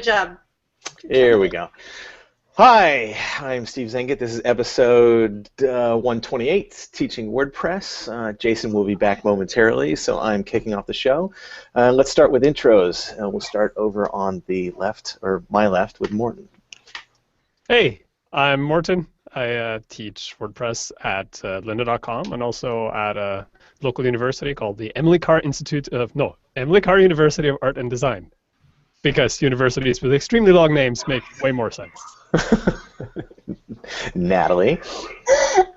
Good job. Here we go. Hi, I'm Steve Zehngut. This is episode 128, Teaching WordPress. Jason will be back momentarily, so I'm kicking off the show. Let's start with intros. We'll start over on the left, or my left, with Morten. Hey, I'm Morten. I teach WordPress at lynda.com and also at a local university called the Emily Carr University of Art and Design. Because universities with extremely long names make way more sense. Natalie.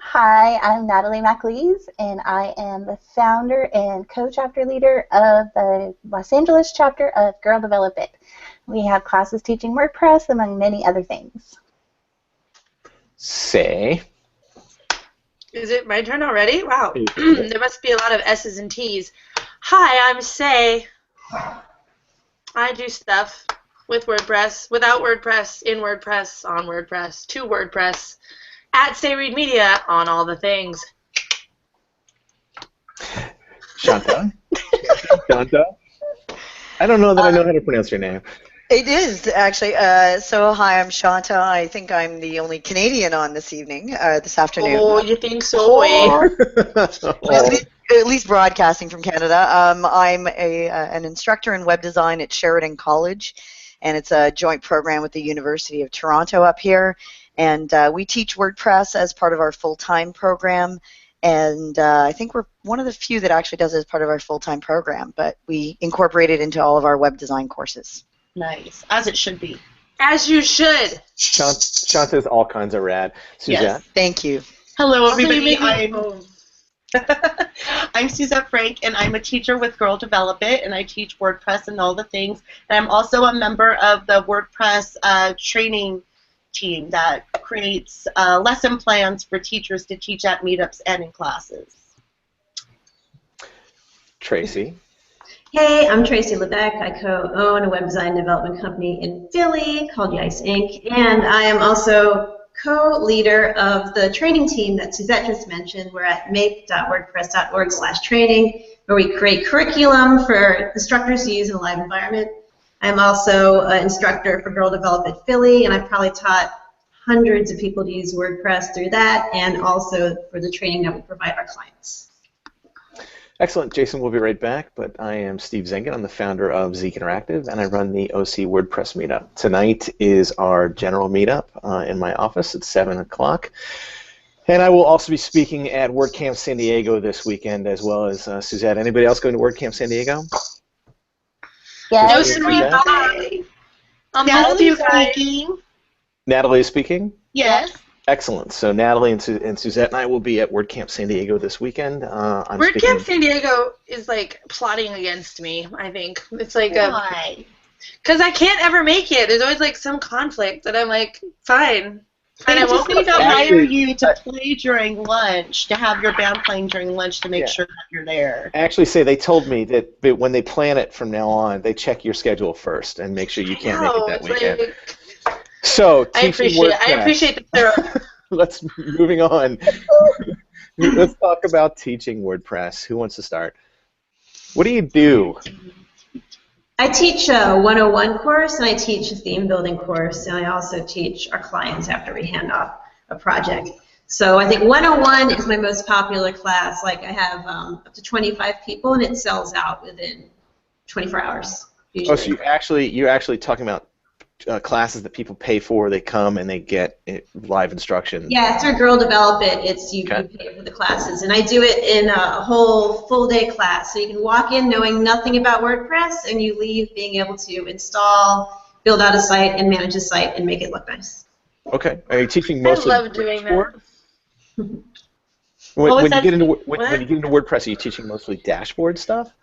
Hi, I'm Natalie Maclees, and I am the founder and co-chapter leader of the Los Angeles chapter of Girl Develop It. We have classes teaching WordPress, among many other things. Say. Is it my turn already? Wow. There must be a lot of S's and T's. Hi, I'm Say. I do stuff with WordPress, without WordPress, in WordPress, on WordPress, to WordPress, at Say Read Media, on all the things. Shanta. Shanta. I don't know that I know how to pronounce your name. It is, actually. So, hi, I'm Shanta. I think I'm the only Canadian on this evening, this afternoon. Oh, you think so? At least broadcasting from Canada. I'm an instructor in web design at Sheridan College, and it's a joint program with the University of Toronto up here. And we teach WordPress as part of our full-time program, and I think we're one of the few that actually does it as part of our full-time program, but we incorporate it into all of our web design courses. Nice, as it should be. As you should. Shanta's all kinds of rad. Suzette. Yes, thank you. Hello, Also, everybody. I'm Suzette Franck, and I'm a teacher with Girl Develop It, and I teach WordPress and all the things. And I'm also a member of the WordPress training team that creates lesson plans for teachers to teach at meetups and in classes. Tracy. Hey, I'm Tracy Levesque. I co-own a web design development company in Philly called YIKES Inc., and I am also co-leader of the training team that Suzette just mentioned. We're at make.wordpress.org/training, where we create curriculum for instructors to use in a live environment. I'm also an instructor for Girl Develop It Philly, and I've probably taught hundreds of people to use WordPress through that, and also for the training that we provide our clients. Excellent. Jason will be right back, but I am Steve Zehngut. I'm the founder of Zeek Interactive, and I run the OC WordPress meetup. Tonight is our general meetup in my office at 7 o'clock. And I will also be speaking at WordCamp San Diego this weekend, as well as Suzette. Anybody else going to WordCamp San Diego? Yes. No, Suzette. Natalie's speaking. Natalie is speaking? Yes. Excellent. So Natalie and Suzette and I will be at WordCamp San Diego this weekend. WordCamp San Diego is like plotting against me, I think. It's like Why? because I can't ever make it. There's always like some conflict that I'm like, fine. They I just won't need to go. hire you to play during lunch, to have your band playing during lunch to make sure that you're there. Actually, they told me that when they plan it from now on, they check your schedule first and make sure you can't make it that weekend. Like, So, I appreciate the thorough. Let's moving on. Let's talk about teaching WordPress. Who wants to start? What do you do? I teach a 101 course, and I teach a theme building course, and I also teach our clients after we hand off a project. So I think 101 is my most popular class. Like I have up to 25 people, and it sells out within 24 hours. Usually. Oh, so you're actually talking about classes that people pay for, they come and they get live instruction. Yeah, through Girl Develop It, it's you pay for the classes, and I do it in a whole full day class. So you can walk in knowing nothing about WordPress, and you leave being able to install, build out a site, and manage a site, and make it look nice. Okay. Are you teaching mostly? I love doing that. When you get into WordPress, are you teaching mostly dashboard stuff?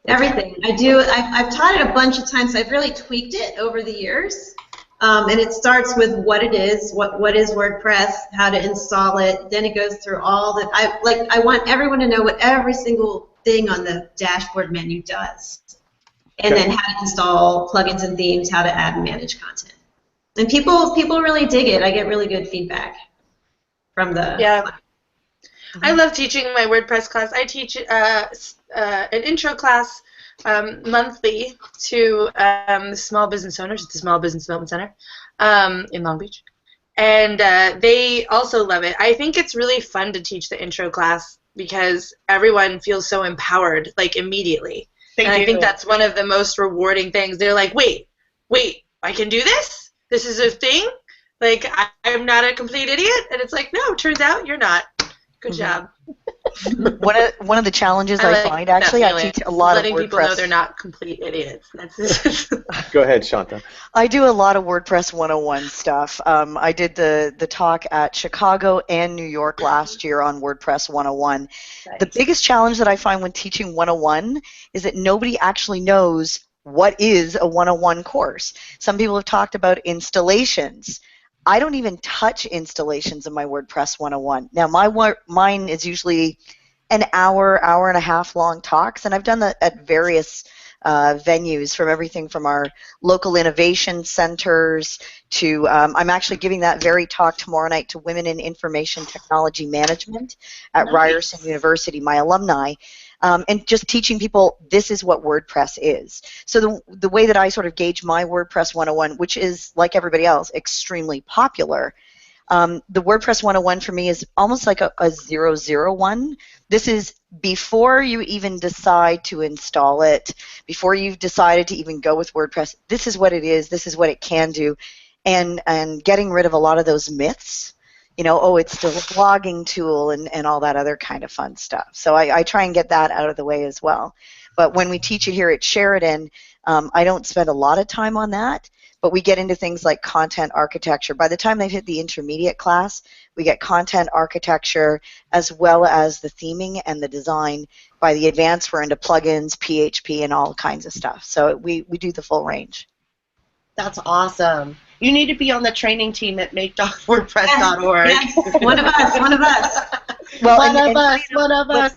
Everything. I've taught it a bunch of times. I've really tweaked it over the years. And it starts with what it is, what is WordPress, how to install it. Then it goes through all the, I want everyone to know what every single thing on the dashboard menu does. And then how to install plugins and themes, how to add and manage content. And people really dig it. I get really good feedback from the class. I love teaching my WordPress class. I teach an intro class monthly to small business owners. It's a small business development center in Long Beach. And they also love it. I think it's really fun to teach the intro class because everyone feels so empowered, like, immediately. I think that's one of the most rewarding things. They're like, wait, I can do this? This is a thing? Like, I'm not a complete idiot? And it's like, no, turns out you're not. Good job. One of the challenges I find, actually, I teach a lot of WordPress. Letting people know they're not complete idiots. Go ahead, Shanta. I do a lot of WordPress 101 stuff. I did the talk at Chicago and New York last year on WordPress 101. Nice. The biggest challenge that I find when teaching 101 is that nobody actually knows what is a 101 course. Some people have talked about installations. I don't even touch installations in my WordPress 101. Now, mine is usually an hour and a half long talks, and I've done that at various venues, from everything from our local innovation centers to, I'm actually giving that very talk tomorrow night to women in information technology management at Ryerson University, my alumni. And just teaching people this is what WordPress is. So the way that I sort of gauge my WordPress 101, which is, like everybody else, extremely popular, the WordPress 101 for me is almost like a 001. This is before you even decide to install it, before you've decided to even go with WordPress. This is what it is. This is what it can do. And getting rid of a lot of those myths. You know, oh, it's still a blogging tool and all that other kind of fun stuff. So I try and get that out of the way as well. But when we teach it here at Sheridan, I don't spend a lot of time on that, but we get into things like content architecture. By the time they've hit the intermediate class, we get content architecture as well as the theming and the design. By the advanced, we're into plugins, PHP, and all kinds of stuff. So we do the full range. That's awesome. You need to be on the training team at make.wordpress.org. Yes. One of us. Well, one of us.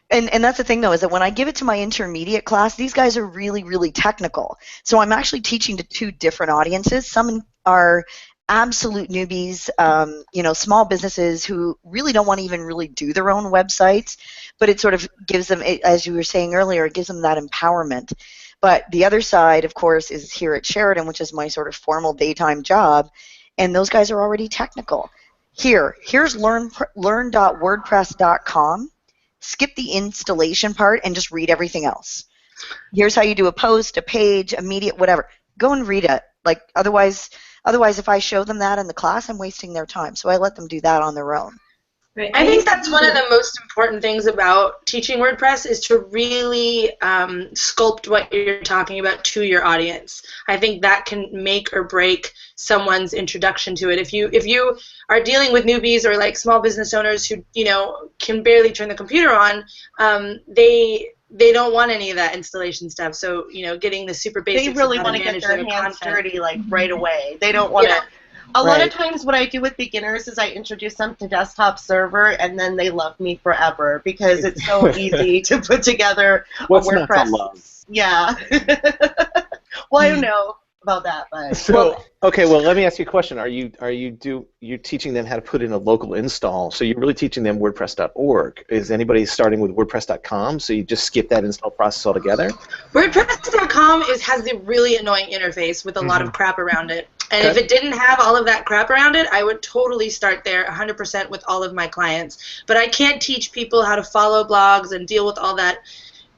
And that's the thing, though, is that when I give it to my intermediate class, these guys are really, really technical. So I'm actually teaching to two different audiences. Some are absolute newbies, you know, small businesses who really don't want to even really do their own websites, but it sort of gives them, as you were saying earlier, it gives them that empowerment. But the other side, of course, is here at Sheridan, which is my sort of formal daytime job, and those guys are already technical. Here's learn.wordpress.com. Skip the installation part and just read everything else. Here's how you do a post, a page, a media, whatever. Go and read it. Like otherwise, if I show them that in the class, I'm wasting their time. So I let them do that on their own. Right. I think that's one of the most important things about teaching WordPress is to really sculpt what you're talking about to your audience. I think that can make or break someone's introduction to it. If you are dealing with newbies or like small business owners who, you know, can barely turn the computer on, they don't want any of that installation stuff. So, you know, getting the super basics. They really want to get their hands dirty like right away. They don't want to. A lot of times what I do with beginners is I introduce them to desktop server, and then they love me forever because it's so easy to put together a WordPress. Not to love? Yeah. Well, I don't know about that, but so okay. Well, let me ask you a question. Are you teaching them how to put in a local install? So you're really teaching them WordPress.org. Is anybody starting with WordPress.com? So you just skip that install process altogether? WordPress.com has the really annoying interface with a lot of crap around it. And if it didn't have all of that crap around it, I would totally start there 100% with all of my clients. But I can't teach people how to follow blogs and deal with all that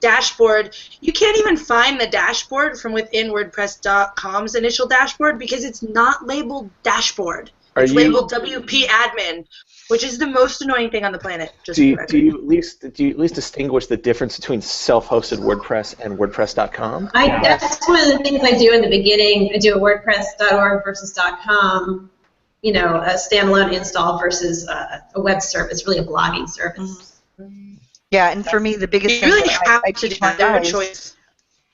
dashboard. You can't even find the dashboard from within WordPress.com's initial dashboard because it's not labeled dashboard. It's labeled WP admin, which is the most annoying thing on the planet. Do you at least distinguish the difference between self-hosted WordPress and WordPress.com? That's one of the things I do in the beginning. I do a WordPress.org versus .com, you know, a standalone install versus a web service, really a blogging service. Yeah, and for me, the biggest thing that I teach my guys,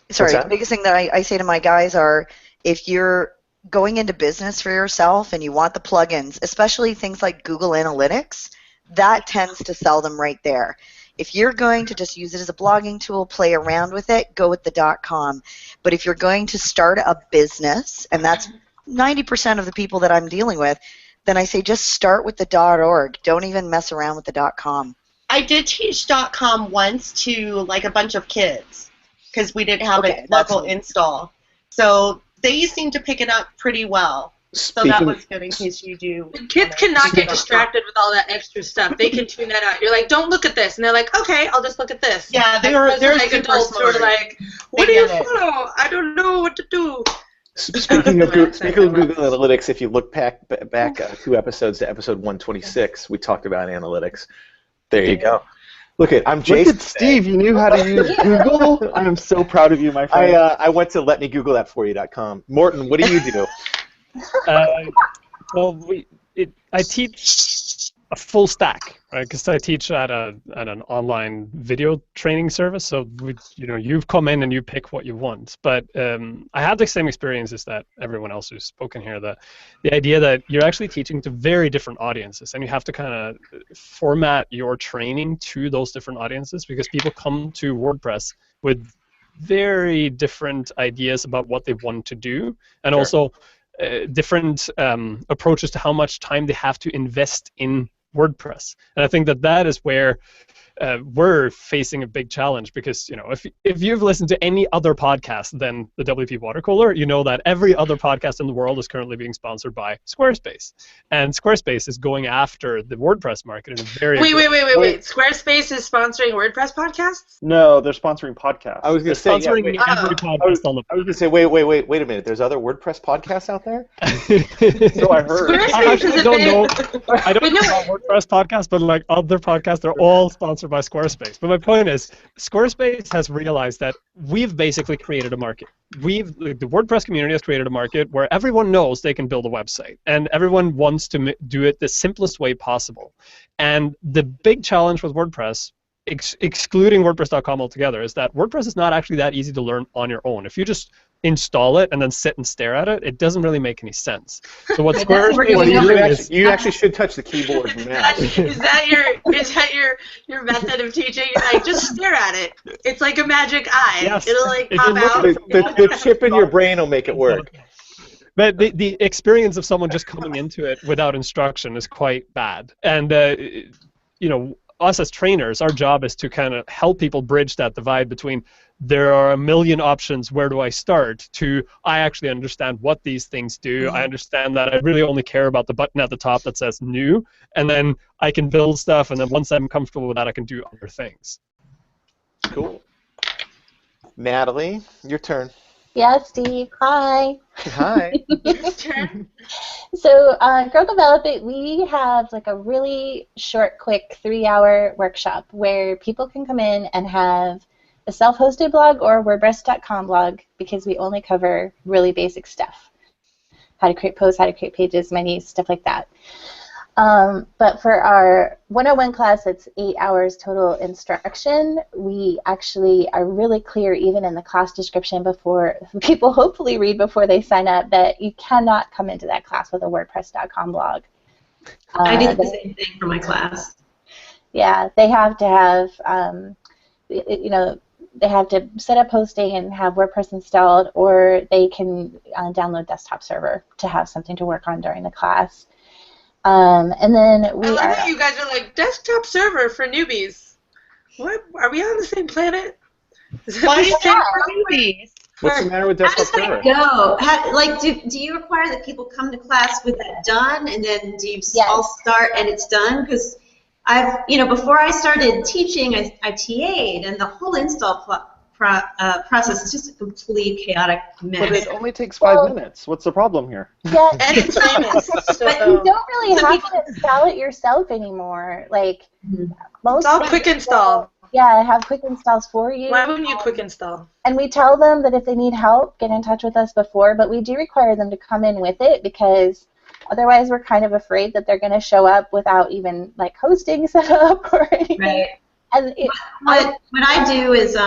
the biggest thing that I say to my guys are, if you're going into business for yourself and you want the plugins, especially things like Google Analytics, that tends to sell them right there. If you're going to just use it as a blogging tool, play around with it, go with the .com. But if you're going to start a business, and that's 90% of the people that I'm dealing with, then I say just start with the .org. Don't even mess around with the .com. I did teach .com once to like a bunch of kids because we didn't have Okay, a local install. So they seem to pick it up pretty well. So that was good in case you do. Kids cannot get distracted with all that extra stuff. They can tune that out. You're like, don't look at this, and they're like, okay, I'll just look at this. Yeah, they're like super adults who are smart. like, what do you follow? I don't know what to do. Speaking of Google Analytics, if you look back 2 episodes to episode 126, we talked about analytics. There you go. Look at Jason. Look at Steve. You knew how to use Google. I am so proud of you, my friend. I went to letmegooglethatforyou.com. Morton, what do you do? Well, I teach a full stack, right? Because I teach at an online video training service. So you've come in and you pick what you want. But I had the same experiences that everyone else who's spoken here. The idea that you're actually teaching to very different audiences, and you have to kind of format your training to those different audiences because people come to WordPress with very different ideas about what they want to do, and also different approaches to how much time they have to invest in WordPress. And I think that is where we're facing a big challenge because, if you've listened to any other podcast than the WPwatercooler, you know that every other podcast in the world is currently being sponsored by Squarespace. And Squarespace is going after the WordPress market in a very... Wait. Squarespace is sponsoring WordPress podcasts? No, they're sponsoring podcasts. I was going to say, sponsoring every podcast on the... I was going to say, wait a minute. There's other WordPress podcasts out there? So I heard. I actually don't know. I don't know about WordPress podcasts, but like other podcasts, they're all sponsored by Squarespace. But my point is, Squarespace has realized that we've basically created a market. The WordPress community has created a market where everyone knows they can build a website, and everyone wants to do it the simplest way possible. And the big challenge with WordPress, excluding WordPress.com altogether, is that WordPress is not actually that easy to learn on your own. If you just install it and then sit and stare at it, it doesn't really make any sense. So what Squarespace is... You actually should touch the keyboard and mouse. Is that your method of teaching? You're like, just stare at it. It's like a magic eye. Yes. It'll like pop out. The chip in your brain will make it work. But the experience of someone just coming into it without instruction is quite bad. And us as trainers, our job is to kind of help people bridge that divide between there are a million options, where do I start, to I actually understand what these things do. I understand that I really only care about the button at the top that says new, and then I can build stuff, and then once I'm comfortable with that, I can do other things. Cool. Natalie, your turn. Yeah, Steve. Hi. Hi. Your turn. So, Girl Develop It, we have like a really short, quick 3-hour workshop where people can come in and have a self-hosted blog or a WordPress.com blog, because we only cover really basic stuff. How to create posts, how to create pages, menus, stuff like that. But for our 101 class, it's 8 hours total instruction. We actually are really clear, even in the class description, before people hopefully read before they sign up, that you cannot come into that class with a WordPress.com blog. I did the same thing for my class. Yeah, they have to have, they have to set up hosting and have WordPress installed, or they can download Desktop Server to have something to work on during the class. And then I like how you guys are like, Desktop Server for newbies. What? Are we on the same planet? Why is it for newbies? What's the matter with Desktop Server? How does that go? Do you require that people come to class with that done, and then do you all start and it's done? Because before I started teaching, I TA'd, and the whole install process is just a complete chaotic mess. But it only takes 5 minutes. What's the problem here? Yeah, and it's famous. But you don't really have to install it yourself anymore. Like most. It's all quick install. Yeah, I have quick installs for you. Why wouldn't you quick install? And we tell them that if they need help, get in touch with us before, but we do require them to come in with it, because otherwise we're kind of afraid that they're going to show up without even like hosting set up or anything. Right. And what I do is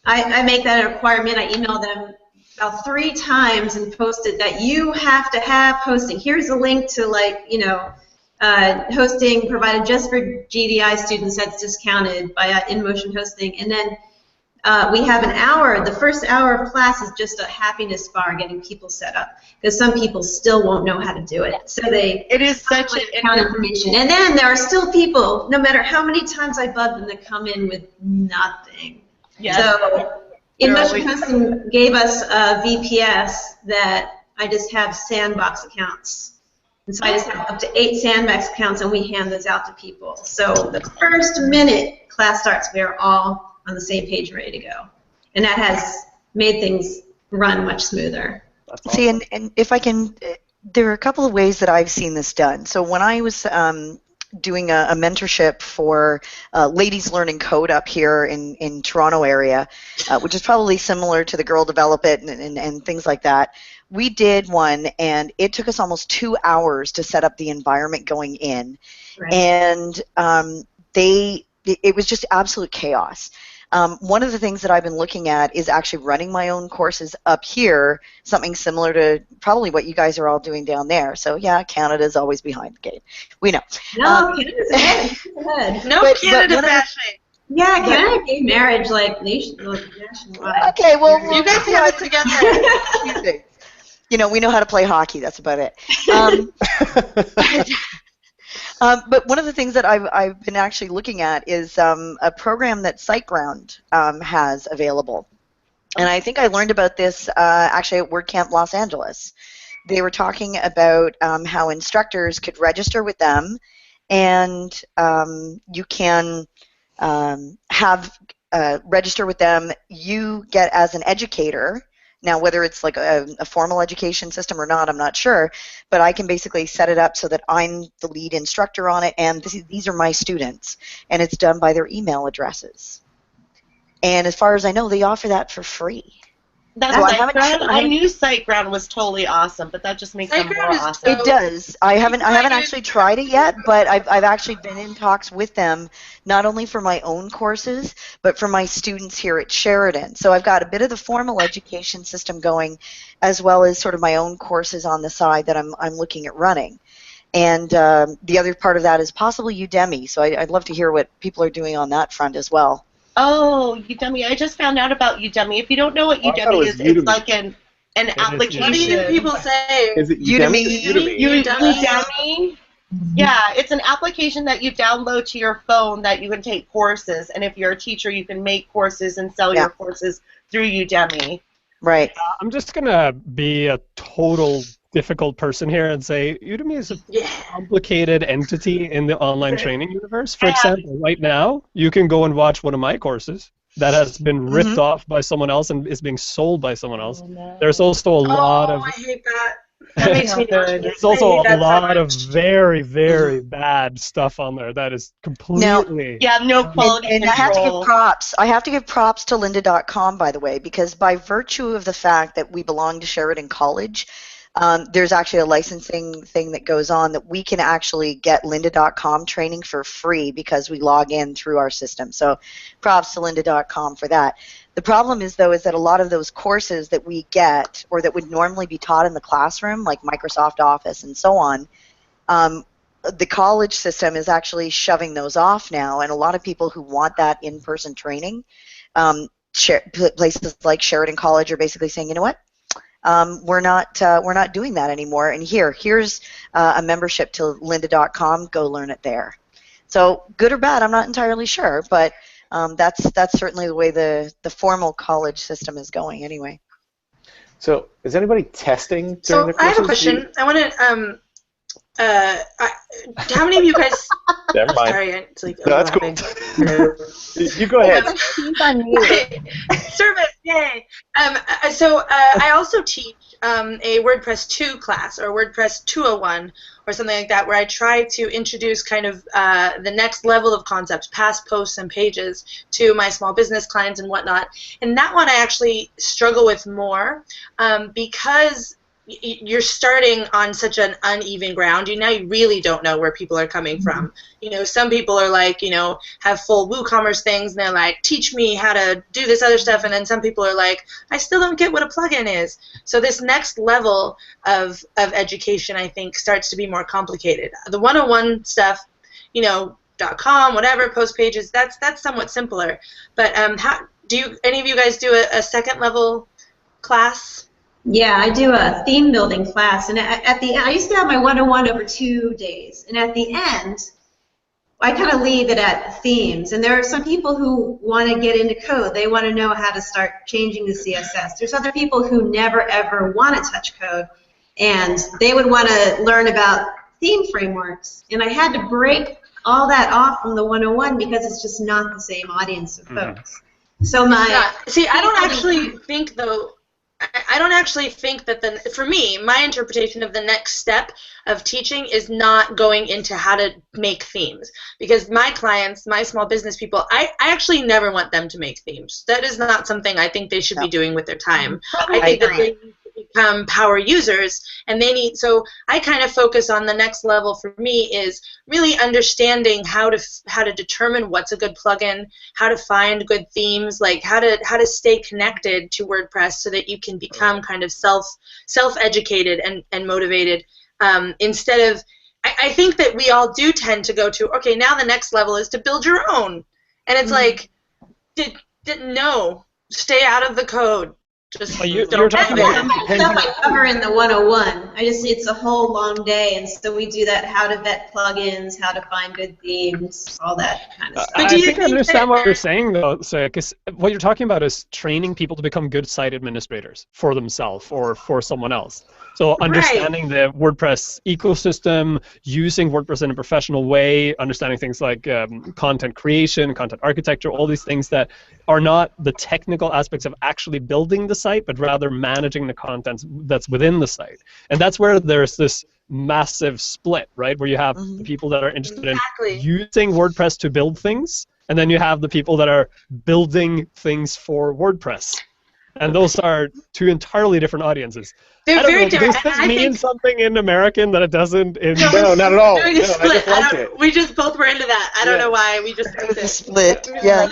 I make that a requirement. I email them about 3 times and post it that you have to have hosting. Here's a link to hosting provided just for GDI students that's discounted by InMotion Hosting. And then we have an hour. The first hour of class is just a happiness bar, getting people set up, because some people still won't know how to do it. So it is such an account information. And then there are still people, no matter how many times I bug them, that come in with nothing. Yes. So InMotion Custom gave us a VPS that I just have sandbox accounts. And so I just have up to 8 sandbox accounts, and we hand those out to people. So the first minute class starts, we are all on the same page and ready to go. And that has made things run much smoother. See, and if I can, there are a couple of ways that I've seen this done. So when I was doing a mentorship for ladies learning code up here in Toronto area, which is probably similar to the Girl Develop It and things like that, we did one, and it took us almost 2 hours to set up the environment going in. Right. And it was just absolute chaos. One of the things that I've been looking at is actually running my own courses up here, something similar to probably what you guys are all doing down there. So yeah, Canada's always behind the game. We know. No, Canada's ahead. No, Canada bashing. Yeah, Canada gave marriage like nationwide. Okay, well, you guys have it together. You know, we know how to play hockey. That's about it. But one of the things that I've been actually looking at is a program that SiteGround has available. And I think I learned about this actually at WordCamp Los Angeles. They were talking about how instructors could register with them, and you can register with them. You get as an educator. Now, whether it's like a formal education system or not, I'm not sure, but I can basically set it up so that I'm the lead instructor on it, and these are my students, and it's done by their email addresses. And as far as I know, they offer that for free. That's SiteGround. I knew SiteGround was totally awesome, but that just makes them more awesome. It does. I haven't actually tried it yet, but I've actually been in talks with them, not only for my own courses, but for my students here at Sheridan. So I've got a bit of the formal education system going, as well as sort of my own courses on the side that I'm looking at running. And the other part of that is possibly Udemy. So I'd love to hear what people are doing on that front as well. Oh, Udemy. I just found out about Udemy. If you don't know what Udemy is, it's like an application. What do people say? Is it Udemy? Udemy? Yeah, it's an application that you download to your phone that you can take courses. And if you're a teacher, you can make courses and sell your courses through Udemy. Right. I'm just going to be a total difficult person here and say Udemy is a complicated entity in the online training universe. For example, right now, you can go and watch one of my courses that has been ripped off by someone else and is being sold by someone else. There's also a lot of... I hate that. That makes me good. There's also a lot of very, very bad stuff on there that is completely... no quality and I have to give props. I have to give props to lynda.com, by the way, because by virtue of the fact that we belong to Sheridan College, there's actually a licensing thing that goes on that we can actually get lynda.com training for free because we log in through our system. So props to lynda.com for that. The problem is, though, is that a lot of those courses that we get or that would normally be taught in the classroom, like Microsoft Office and so on, the college system is actually shoving those off now, and a lot of people who want that in-person training, places like Sheridan College are basically saying, you know what? We're not doing that anymore. And here's a membership to lynda.com. Go learn it there. So good or bad, I'm not entirely sure, but that's certainly the way the formal college system is going anyway. So is anybody testing during So the courses? I have a question. I want to. How many of you guys? Never mind. Sorry, it's like No, that's cool. You go ahead. Service, yay! So I also teach a WordPress 2 class or WordPress 201 or something like that, where I try to introduce kind of the next level of concepts, past posts and pages, to my small business clients and whatnot. And that one I actually struggle with more because you're starting on such an uneven ground. You really don't know where people are coming from. You know, some people are like, you know, have full WooCommerce things, and they're like, teach me how to do this other stuff, and then some people are like, I still don't get what a plugin is. So this next level of education, I think, starts to be more complicated. The 101 stuff, you know, .com, whatever, post pages, that's somewhat simpler. But do any of you guys do a second level class? Yeah, I do a theme building class, and at the I used to have my 101 over 2 days, and at the end, I kind of leave it at themes. And there are some people who want to get into code. They want to know how to start changing the CSS. There's other people who never ever want to touch code, and they would want to learn about theme frameworks. And I had to break all that off from the 101 because it's just not the same audience of folks. So see, I don't actually think though. I don't actually think that for me, my interpretation of the next step of teaching is not going into how to make themes. Because my clients, my small business people, I actually never want them to make themes. That is not something I think they should be doing with their time. I think that they need to become power users, and they need, so I kind of focus on the next level for me is really understanding how to determine what's a good plugin, how to find good themes, like how to stay connected to WordPress so that you can become kind of self-educated and motivated, instead of, I think that we all do tend to go to, okay, now the next level is to build your own, and it's like, no, stay out of the code. Just you're talking about stuff I cover in the 101. It's a whole long day, and so we do that: how to vet plugins, how to find good themes, all that kind of stuff. I think I understand what you're saying, though, because what you're talking about is training people to become good site administrators for themselves or for someone else. So understanding the WordPress ecosystem, using WordPress in a professional way, understanding things like content creation, content architecture, all these things that are not the technical aspects of actually building the site, but rather managing the content that's within the site. And that's where there's this massive split, right? Where you have the people that are interested in using WordPress to build things, and then you have the people that are building things for WordPress. And those are two entirely different audiences. They're very different. Does this mean something in American that it doesn't in... No, not at all. I just liked it. We just both were into that. I don't know why. We just it was a split. Yeah.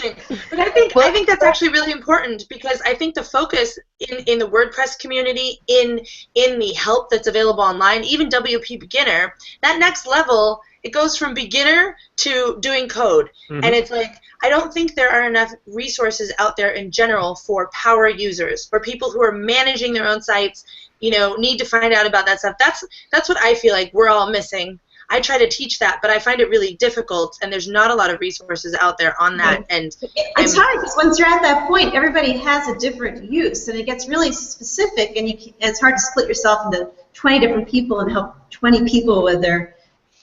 But I think that's actually really important, because I think the focus in the WordPress community, in the help that's available online, even WP Beginner, that next level, it goes from beginner to doing code. And it's like, I don't think there are enough resources out there in general for power users, for people who are managing their own sites, need to find out about that stuff. That's what I feel like we're all missing. I try to teach that, but I find it really difficult, and there's not a lot of resources out there on that. And it's hard, because once you're at that point, everybody has a different use, and it gets really specific, and it's hard to split yourself into 20 different people and help 20 people with their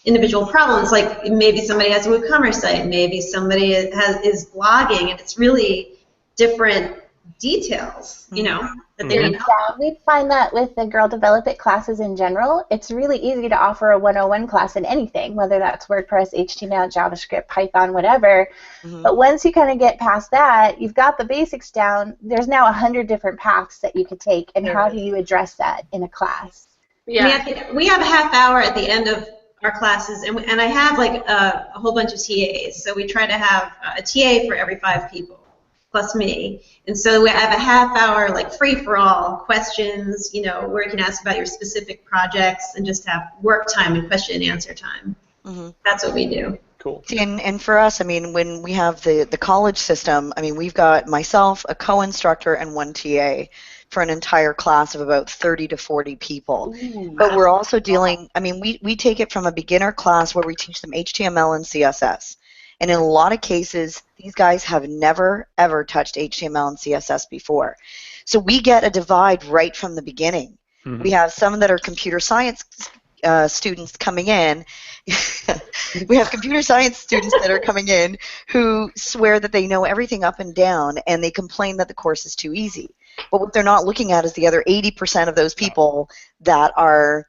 individual problems. Like maybe somebody has a WooCommerce site, maybe somebody is blogging, and it's really different details, that they need. Yeah, we find that with the Girl Develop It classes in general, it's really easy to offer a 101 class in anything, whether that's WordPress, HTML, JavaScript, Python, whatever. But once you kind of get past that, you've got the basics down. There's now 100 different paths that you could take, and how do you address that in a class? Yeah, we have a half hour at the end of our classes, and I have like a whole bunch of TAs. So we try to have a TA for every 5 people, plus me. And so we have a half hour, like free-for-all questions, where you can ask about your specific projects and just have work time and question and answer time. That's what we do. Cool. And for us, when we have the college system, we've got myself, a co-instructor, and 1 TA for an entire class of about 30 to 40 people. But we're also dealing, we take it from a beginner class where we teach them HTML and CSS. And in a lot of cases, these guys have never, ever touched HTML and CSS before. So we get a divide right from the beginning. We have some that are computer science students coming in. We have computer science students that are coming in who swear that they know everything up and down, and they complain that the course is too easy. But what they're not looking at is the other 80% of those people that are,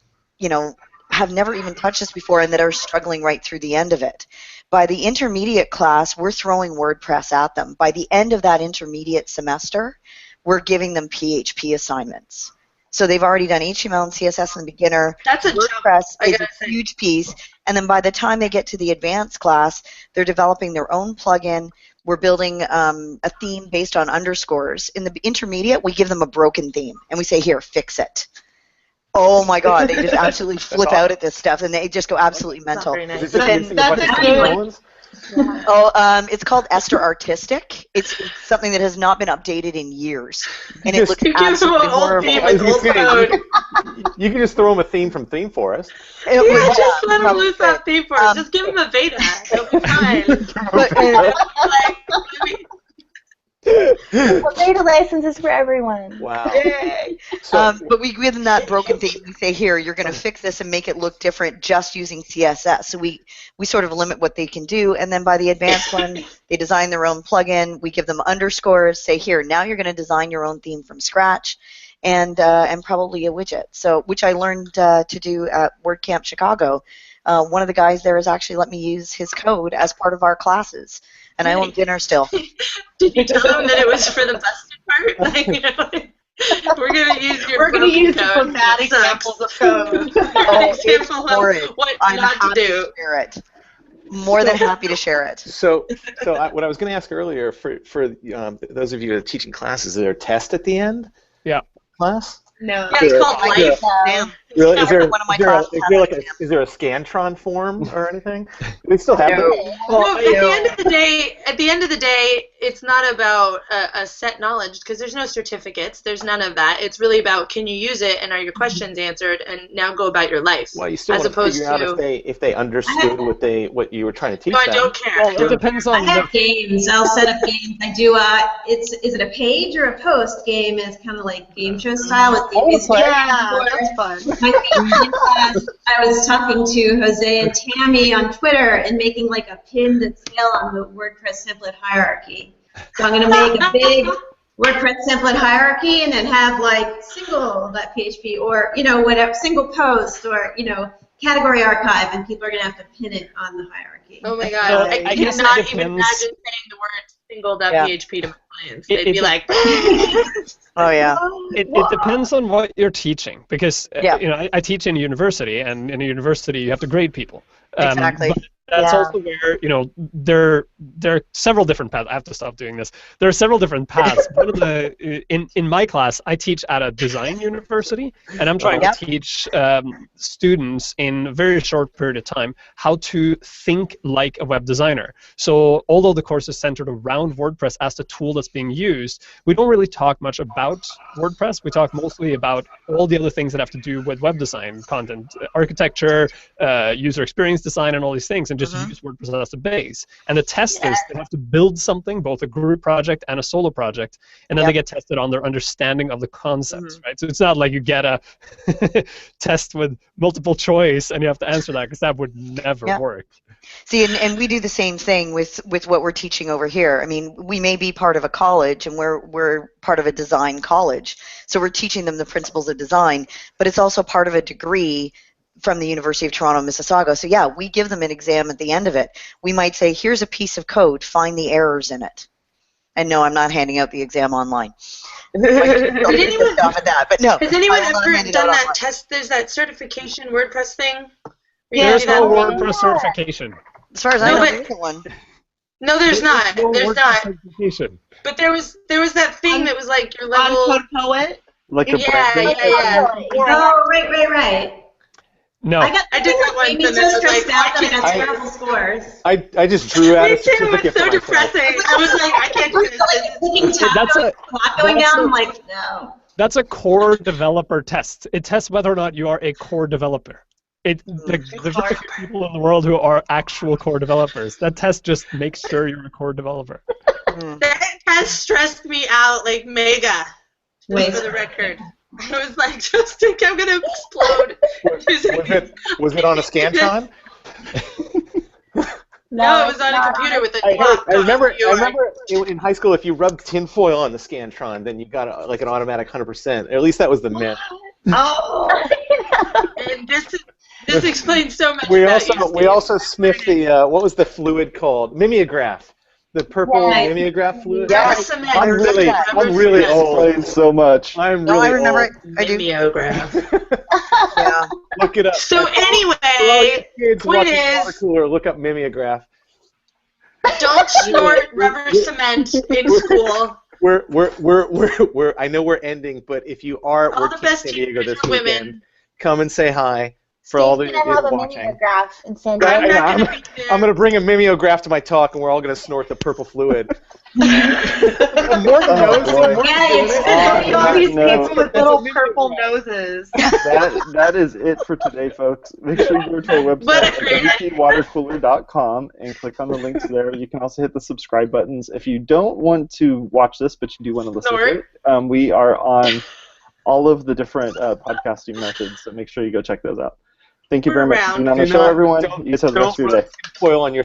have never even touched this before and that are struggling right through the end of it. By the intermediate class, we're throwing WordPress at them. By the end of that intermediate semester, we're giving them PHP assignments. So they've already done HTML and CSS in the beginner. That's a WordPress is a huge piece. And then by the time they get to the advanced class, they're developing their own plugin. We're building a theme based on underscores. In the intermediate, we give them a broken theme, and we say, here, fix it. Oh my God, they just absolutely flip out at this stuff, and they just go absolutely mental. Very nice. That's a good one. Yeah. Oh, it's called Esther Artistic. It's something that has not been updated in years, and it looks You give them absolutely an old horrible. theme I was with gonna old say, code. you can just throw them a theme from Theme Forest. It Yeah, was, just let them probably loose fit. that theme for us. Just give them a beta. They'll be fine. But, The beta license is for everyone. Wow. Yay! So, But we give them that broken theme. We say, here, you're going to fix this and make it look different just using CSS. So we sort of limit what they can do, and then by the advanced one, they design their own plugin. We give them underscores, say, here, now you're going to design your own theme from scratch, and probably a widget. So, which I learned to do at WordCamp Chicago. One of the guys there has actually let me use his code as part of our classes, and I owe him dinner still. Did you tell them that it was for the busted part? Like, you know, like, we're gonna use your We're going to use it code. for bad It sucks. examples of code. Oh, An example it's horrid. of what I'm not to happy do. to share it. More than happy to share it. so what I was going to ask earlier, for those of you that are teaching classes, is there a test at the end? Yeah. Class? No. Yeah, it's called Yeah. life. Damn. Really? Is there One of my classes has is there a Scantron form or anything? Do they still have No. those? Well, at the end of the day, it's not about a set knowledge, because there's no certificates. There's none of that. It's really about, can you use it, and are your questions answered, and now go about your life. Well, you still as want to opposed figure out to, if they understood what you were trying to teach no, I them. don't care. Well, it depends I on have games. I'll set up games. I do. Is it a page or a post game? It's kind of like game show style with the Yeah, that's fun. My favorite class, I was talking to Jose and Tammy on Twitter and making like a pinned scale on the WordPress template hierarchy. So I'm going to make a big WordPress template hierarchy and then have like single.php or, you know, whatever, single post or, you know, category archive, and people are going to have to pin it on the hierarchy. Oh my Well, god, I I guess it cannot even depends. imagine saying the word single.php to my clients. They'd be It- like, Oh, yeah. It depends on what you're teaching, because Yeah. you know, I teach in a university, and in a university you have to grade people. Exactly. But that's Yeah. also where, you know, there are several different paths. I have to stop doing this. There are several different paths. One of the in my class, I teach at a design university, and I'm trying Yep. to teach students in a very short period of time how to think like a web designer. So although the course is centered around WordPress as the tool that's being used, we don't really talk much about WordPress. We talk mostly about all the other things that have to do with web design, content architecture, user experience design, and all these things, and just use WordPress as a base. And the test is they have to build something, both a group project and a solo project, and then they get tested on their understanding of the concepts, right? So it's not like you get a test with multiple choice and you have to answer that, because that would never work. See, and we do the same thing with what we're teaching over here. I mean, we may be part of a college, and we're part of a design college, so we're teaching them the principles of design, but it's also part of a degree from the University of Toronto, Mississauga. So yeah, we give them an exam at the end of it. We might say, here's a piece of code, find the errors in it. And no, I'm not handing out the exam online. But no, has anyone ever ever done that test? There's that certification WordPress thing. There's no WordPress. WordPress certification. As far as I No, know, but- there isn't one. No, there's not. no There's WordPress not. certification. But there was that thing that was like your On level. Code Poet? Like a Yeah, brand. Oh, right. No. I did that once, made me and so it was stressed like, out that I got I- terrible scores. I just drew out Me a too. certificate It's so for myself. depressing. I was like, I can't do this. Like clicking tab, That's a- clock going that's down. a- I'm like, no. That's a core developer test. It tests whether or not you are a core developer. There's very few people in the world who are actual core developers. That test just makes sure you're a core developer. That test stressed me out like mega. Wait. For the record. I was like, just think I'm gonna explode. Was it on a Scantron? No, it was on a computer with a clock. I remember You were- in high school, if you rubbed tinfoil on the Scantron, then you got like an automatic 100%. At least that was the myth. Oh. And this explains so much. We about you, we Steve. also sniffed the what was the fluid called? Mimeograph. The purple Right. mimeograph fluid. Rubber cement. I'm really old. Explains so much. I'm No, really I remember old. it. I do. Mimeograph. Yeah. Look it up. So For all you anyway, kids point watching is- WaterCooler, look up mimeograph. don't snort rubber cement in school. I know we're ending, but if you are All the working in best San Diego teachers this are weekend, women. come and say hi. for all the Steve's gonna have a watching. mimeograph and send I'm you. not going to be there. I'm going to bring a mimeograph to my talk, and we're all going to snort the purple fluid. Morton knows. boy. Morton's Yeah, doing it's it. gonna be all these no. people with little purple noses. That is it for today, folks. Make sure you go to our website at WPwatercooler.com and click on the links there. You can also hit the subscribe buttons. If you don't want to watch this, but you do want to listen to it, we are on all of the different podcasting methods, so make sure you go check those out. Thank you very much for being on the show, everyone. You guys have the rest of your day. Foil on your